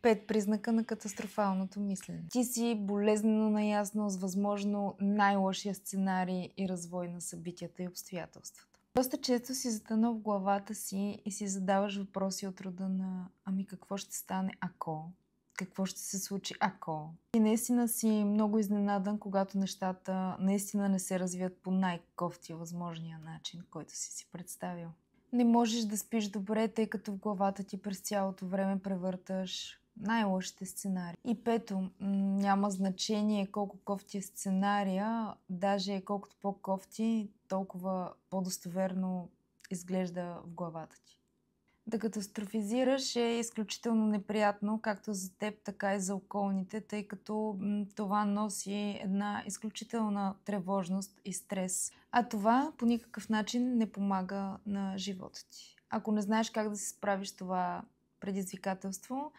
5 признака на катастрофалното мислене. Ти си болезнено наясно с възможно най-лошия сценарий и развой на събитията и обстоятелствата. Доста често си затънал в главата си и си задаваш въпроси от рода на ами какво ще стане ако? Какво ще се случи ако? И наистина си много изненадан, когато нещата наистина не се развият по най-кофтия възможния начин, който си представил. Не можеш да спиш добре, тъй като в главата ти през цялото време превърташ най-лошите сценарии. И пето, няма значение колко кофти е сценария, даже колкото по-кофти, толкова по-достоверно изглежда в главата ти. Да катастрофизираш е изключително неприятно, както за теб, така и за околните, тъй като това носи една изключителна тревожност и стрес. А това по никакъв начин не помага на живота ти. Ако не знаеш как да се справиш с това предизвикателство,